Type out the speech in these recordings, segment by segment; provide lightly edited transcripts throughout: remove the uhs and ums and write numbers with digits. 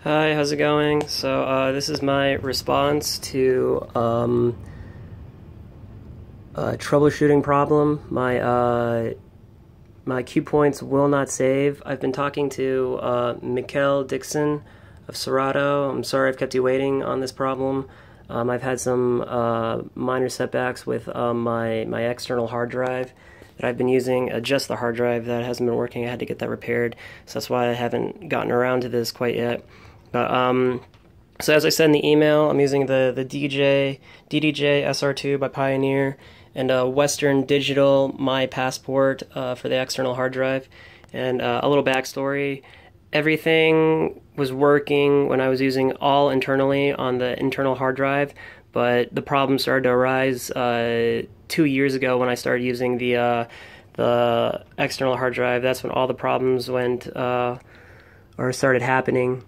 Hi, how's it going? So this is my response to a troubleshooting problem. My cue points will not save. I've been talking to Mikkel Dixon of Serato. I'm sorry I've kept you waiting on this problem. I've had some minor setbacks with my external hard drive that I've been using, just the hard drive that hasn't been working. I had to get that repaired, so that's why I haven't gotten around to this quite yet. But so as I said in the email, I'm using the DDJ SR2 by Pioneer and Western Digital My Passport for the external hard drive. And a little backstory: everything was working when I was using all internally on the internal hard drive, but the problem started to arise 2 years ago when I started using the external hard drive. That's when all the problems went or started happening.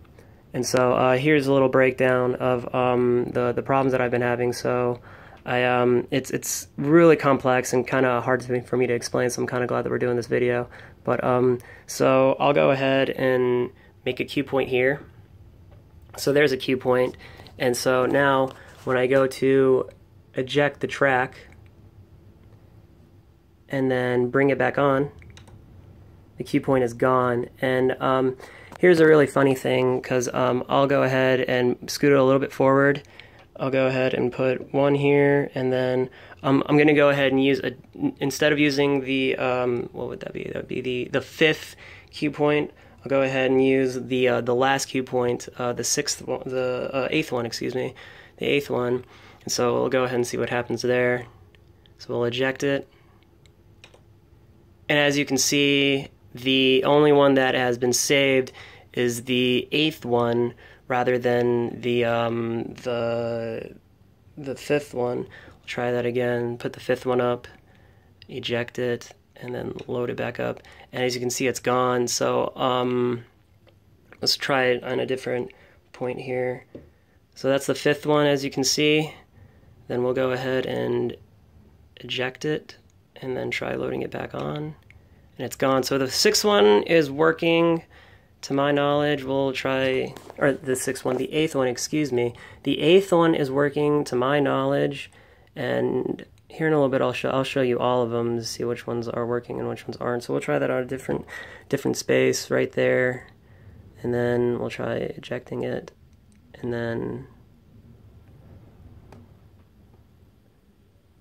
And so here's a little breakdown of the problems that I've been having. So it's really complex and kind of hard for me to explain, so I'm kind of glad that we're doing this video. But so I'll go ahead and make a cue point here. So there's a cue point, and so now when I go to eject the track and then bring it back on, the cue point is gone. And here's a really funny thing, because I'll go ahead and scoot it a little bit forward. I'll go ahead and put one here, and then I'm going to go ahead and use instead of using the what would that be? That would be the fifth cue point. I'll go ahead and use the last cue point, the eighth one, excuse me, the eighth one. And so we'll go ahead and see what happens there. So we'll eject it, and as you can see, the only one that has been saved is the eighth one rather than the fifth one. We'll try that again. Put the fifth one up, eject it, and then load it back up. And as you can see, it's gone. So let's try it on a different point here. So that's the fifth one, as you can see. Then we'll go ahead and eject it, and then try loading it back on. And it's gone. So the sixth one is working, to my knowledge. We'll try, or the eighth one, excuse me. The eighth one is working, to my knowledge, and here in a little bit I'll show you all of them to see which ones are working and which ones aren't. So we'll try that on a different space right there, and then we'll try ejecting it, and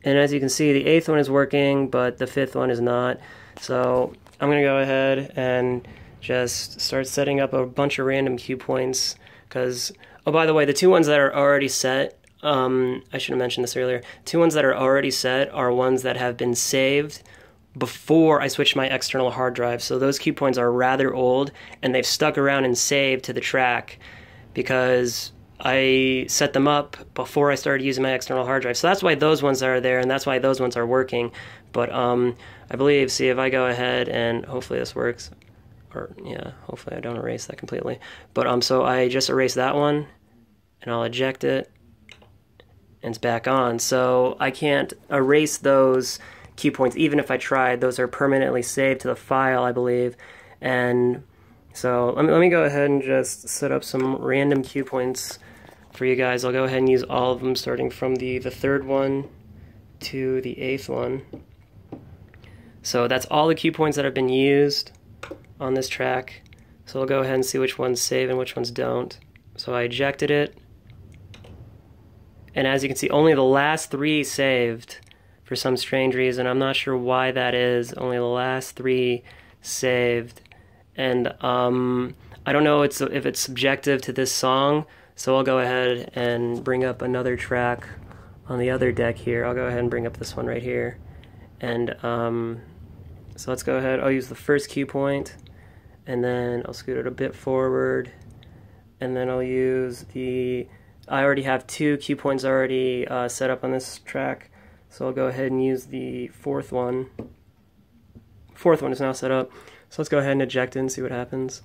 as you can see, the eighth one is working, but the fifth one is not. So I'm going to go ahead and just start setting up a bunch of random cue points, because, oh, by the way, the two ones that are already set, I should have mentioned this earlier, two ones that are already set are ones that have been saved before I switched my external hard drive. So those cue points are rather old, and they've stuck around and saved to the track because I set them up before I started using my external hard drive. So that's why those ones are there, and that's why those ones are working. But I believe, see, if I go ahead and hopefully this works, or yeah, hopefully I don't erase that completely. But so I just erase that one, and I'll eject it, and it's back on. So I can't erase those cue points even if I tried. Those are permanently saved to the file, I believe. And so let me go ahead and just set up some random cue points for you guys. I'll go ahead and use all of them, starting from the third one to the eighth one. So that's all the cue points that have been used on this track. So we'll go ahead and see which ones save and which ones don't. So I ejected it, and as you can see, only the last three saved for some strange reason. I'm not sure why that is. Only the last three saved. And I don't know if it's subjective to this song, so I'll go ahead and bring up another track on the other deck here. I'll go ahead and bring up this one right here. And so let's go ahead. I'll use the first cue point, and then I'll scoot it a bit forward, and then I'll use I already have two cue points already set up on this track, so I'll go ahead and use the fourth one. Fourth one is now set up. So let's go ahead and eject it and see what happens.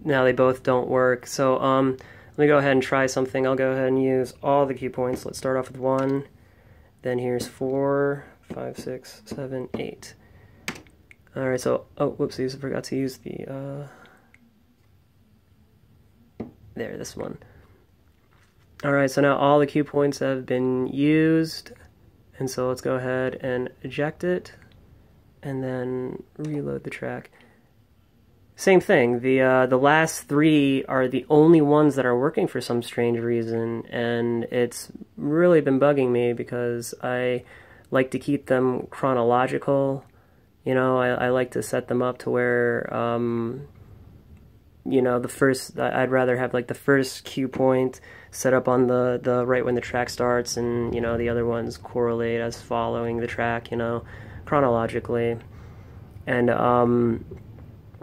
Now they both don't work. So let me go ahead and try something. I'll go ahead and use all the cue points. Let's start off with 1. Then here's 4, 5, 6, 7, 8. Alright, so, oh, whoopsies, I forgot to use the, there, this one. Alright, so now all the cue points have been used, and so let's go ahead and eject it, and then reload the track. Same thing, the last three are the only ones that are working for some strange reason, and it's really been bugging me because I like to keep them chronological. You know, I like to set them up to where, you know, I'd rather have like the first cue point set up on the right when the track starts, and, you know, the other ones correlate as following the track, you know, chronologically. And,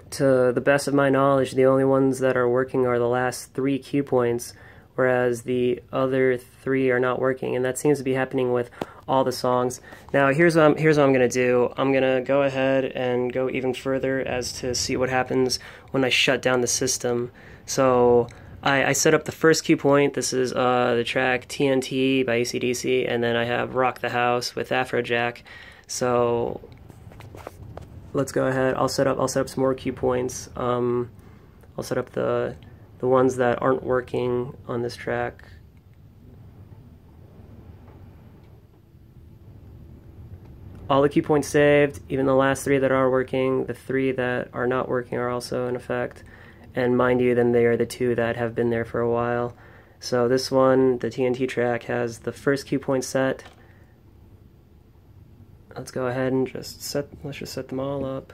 to the best of my knowledge, the only ones that are working are the last three cue points, whereas the other three are not working, and that seems to be happening with all the songs. Now, here's what I'm going to do. I'm going to go ahead and go even further as to see what happens when I shut down the system. So I set up the first cue point. This is the track TNT by AC/DC, and then I have Rock the House with Afrojack. So let's go ahead. I'll set up some more cue points. I'll set up the ones that aren't working on this track. All the cue points saved, even the last three that are working. The three that are not working are also in effect. And mind you, then they are the two that have been there for a while. So this one, the TNT track, has the first cue point set. Let's go ahead and let's just set them all up.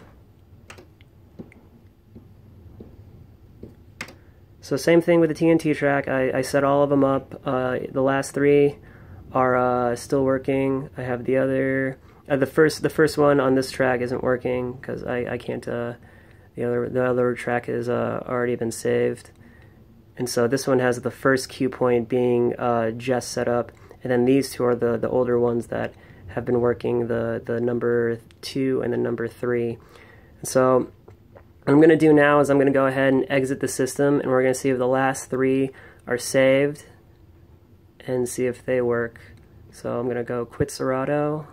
So same thing with the TNT track. I set all of them up. The last three are still working. I have the other, the first one on this track isn't working because I can't. The other track has already been saved, and so this one has the first cue point being just set up, and then these two are the older ones that have been working, the number 2 and the number 3. And so what I'm going to do now is I'm going to go ahead and exit the system, and we're going to see if the last 3 are saved and see if they work. So I'm going to go quit Serato.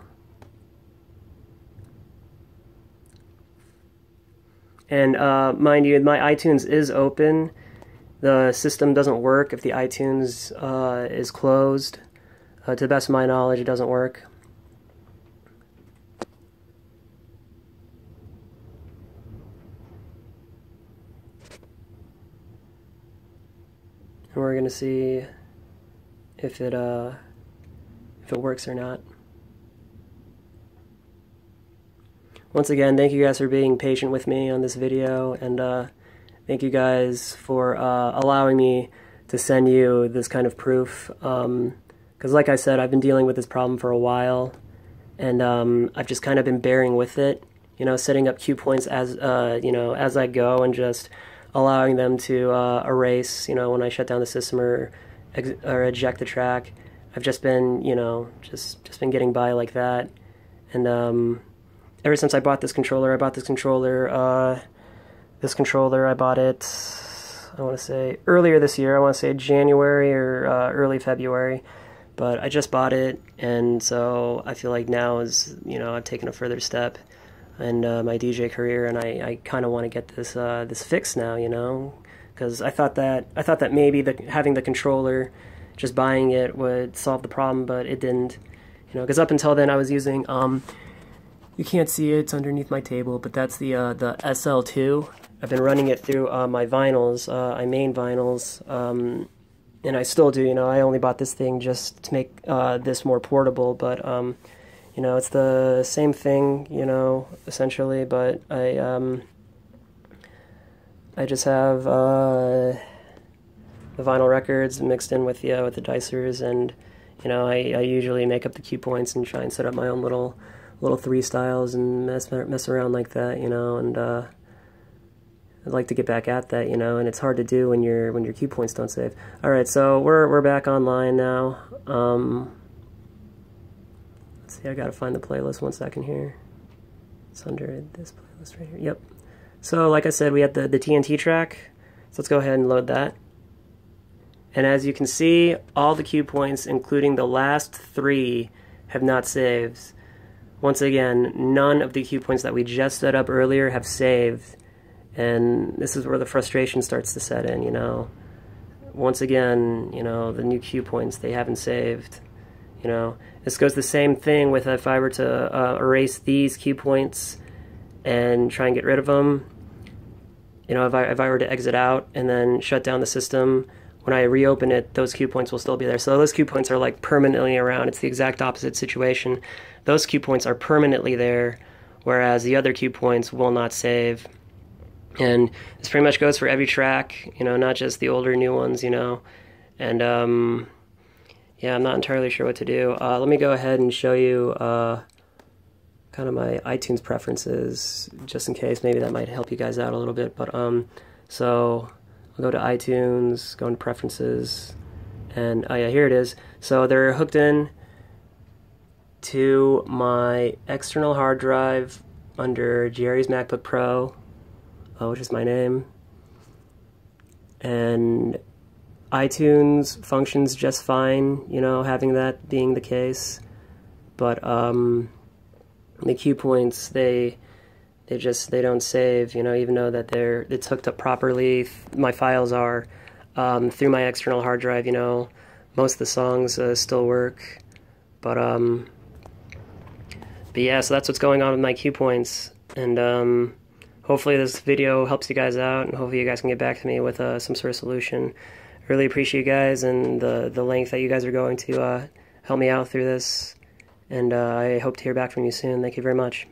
And mind you, my iTunes is open. The system doesn't work if the iTunes is closed. To the best of my knowledge, it doesn't work. And we're going to see if it works or not. Once again, thank you guys for being patient with me on this video, and thank you guys for allowing me to send you this kind of proof. Because like I said, I've been dealing with this problem for a while, and I've just kind of been bearing with it, you know, setting up cue points as you know, as I go, and just allowing them to erase, you know, when I shut down the system or eject the track. I've just been, you know, just been getting by like that, and ever since I bought this controller, I bought it, I want to say earlier this year. I want to say January or early February, but I just bought it, and so I feel like now is, you know, I've taken a further step in my DJ career, and I kind of want to get this this fixed now, you know, because I thought that maybe having the controller, just buying it, would solve the problem, but it didn't, you know, because up until then I was using you can't see it, it's underneath my table, but that's the SL2. I've been running it through my vinyls, iMain vinyls, and I still do, you know. I only bought this thing just to make this more portable, but, you know, it's the same thing, you know, essentially, but I just have the vinyl records mixed in with the dicers, and, you know, I usually make up the cue points and try and set up my own little 3 styles and mess around like that, you know, and I'd like to get back at that, you know, and it's hard to do when your cue points don't save. All right, so we're back online now. Let's see, I gotta find the playlist 1 second here. It's under this playlist right here. Yep. So like I said, we had the TNT track. So let's go ahead and load that. And as you can see, all the cue points, including the last 3, have not saved. once again, none of the cue points that we just set up earlier have saved. And this is where the frustration starts to set in, you know. Once again, you know, the new cue points, they haven't saved, you know. This goes the same thing with if I were to erase these cue points and try and get rid of them. You know, if I were to exit out and then shut down the system, when I reopen it, those cue points will still be there. So those cue points are like permanently around. It's the exact opposite situation. Those cue points are permanently there, whereas the other cue points will not save. And this pretty much goes for every track, you know, not just the older new ones, you know. And yeah, I'm not entirely sure what to do. Let me go ahead and show you kind of my iTunes preferences, just in case. Maybe that might help you guys out a little bit. But so I'll go to iTunes, go into preferences, and oh yeah, here it is. So they're hooked in to my external hard drive under Jerry's MacBook Pro, which is my name, and iTunes functions just fine, you know, having that being the case. But the cue points, they don't save, you know, even though that it's hooked up properly. My files are through my external hard drive, you know. Most of the songs still work, but yeah, so that's what's going on with my cue points. And hopefully this video helps you guys out, and hopefully you guys can get back to me with some sort of solution. I really appreciate you guys and the length that you guys are going to help me out through this. And I hope to hear back from you soon. Thank you very much.